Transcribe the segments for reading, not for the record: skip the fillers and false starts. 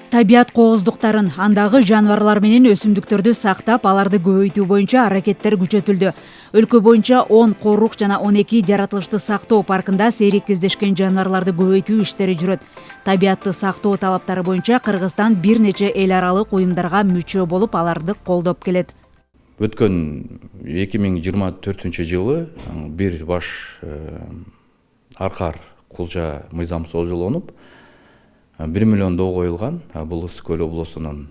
Табиат кооздуктарын, андагы жаныбарлар менен өсүмдүктөрдү сактап, аларды көбөйтүү боюнча аракеттер күчөтүлдү. Өлкө боюнча 10 корук жана 12 жаратылышты сактоо паркында сейрек кездешкен жаныбарларды көбөйтүү иштери жүрөт. Табиатты сактоо талаптары боюнча Кыргызстан бир нече эл аралык уюмдарга мүчө болуп, аларды колдоп келет. Өткөн 2024 бир баш аркар кулча мыйзам созулонуп 1 миллион доо коюлган. Бул Ысык көл облусунун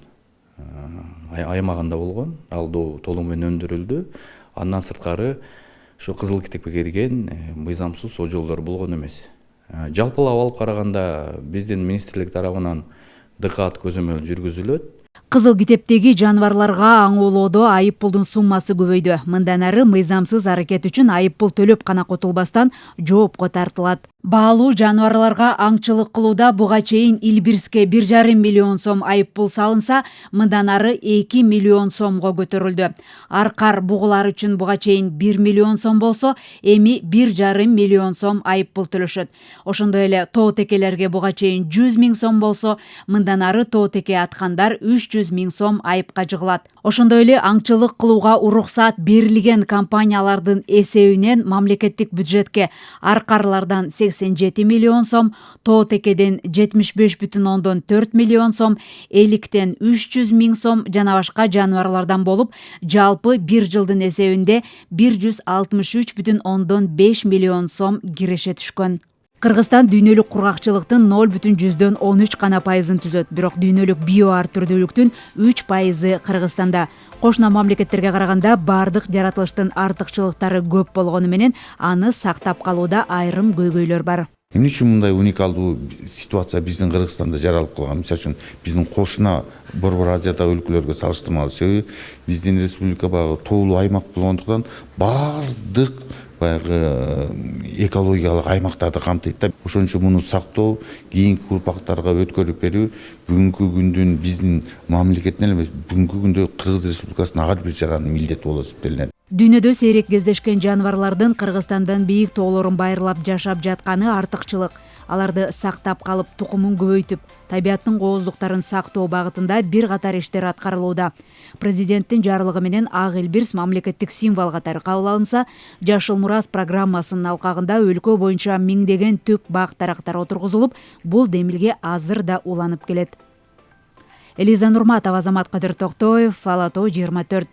аймагында болгон. Ал доо толугу менен өндүрүлдү. Андан сырткары ушу кызыл китепке кирген мыйзамсыз сожолдор болгон эмес. Жалпылап алып караганда биздин министрлик тарабынан дыкаат көзөмөл жүргүзүлөт. Кызыл китептеги жаныбарларга аңоолоодо айып пулдун суммасы көбөйдү. Мындан ары мыйзамсыз аракет үчүн айып пул төлөп гана кутулбастан жоопко тартылат. Баалуу жаныбарларга аңчылык кылууда буга чейин Илбирске 1,5 миллион сом айып пул салынса, мындан ары 2 миллион сомго көтөрүлдү. Аркар бугулар үчүн буга чейин 1 миллион сом болсо, эми 1,5 миллион сом айып пул төлөшөт. Ошондой эле тоо текелерге буга чейин 100 000 сом болсо, мындан ары тоо теке аткандар 300 000 сом айыпка жыгылат. Ошондой эле аңчылык кылууга уруксат берилген компаниялардын эсебинен мамлекеттик бюджетке аркарлардан 87 миллион сом, тоо текеден 75,4 миллион сом, эликтен 300 000 сом жана башка жаныбарлардан болуп, жалпы бир жылдын эсебинде 163,5 миллион сом киреше түшкөн. Кыргызстан дүйнөлүк кургакчылыктын 0,13 гана пайызын түзөт, бирок дүйнөлүк био ар түрдүүлүктүн 3% Кыргызстанда. Кошуна мамлекеттерге караганда бардык жаратылыштын артыкчылыктары көп болгону менен аны сактап калууда айрым көйгөйлөр бар. Эмне үчүн мындай уникалдуу ситуация биздин Кыргызстанда жаралып калган? Мисалы үчүн биздин кошуна Борбор Азиядагы өлкөлөргө салыштырмалуу. Себеби биздин республика багы тоолуу аймак болгондуктан бардык баягы экологиялык аймактарды камтыйт да. Ошон үчүн муну сактоо, кийинки урпактарга өткөрүп берүү бүгүнкү күндүн биздин мамлекеттин эле эмес, бүгүнкү күндө Кыргыз Республикасынын ар бир жаранын милдети болуп эсептелинет. Дүйнөдө сейрек кездешкен жаныбарлардын Кыргызстандан бийик тоолорун байырлап жашап жатканы артыкчылык. Аларды сактап калып, тукумун көбөйтүп, табиаттын кооздуктарын сактоо багытында бир катар иштер аткарылууда. Президенттин жарлыгы менен ак Илбирс мамлекеттик символ катары кабыл алынса, Жашыл мурас программасынын алкагында өлкө боюнча миңдеген түп бак дарактар отургузулуп, бул демилге азыр да уланып келет. Элиза Нурматова, Азамат Кадыр Токтоев, Ала Тоо 24.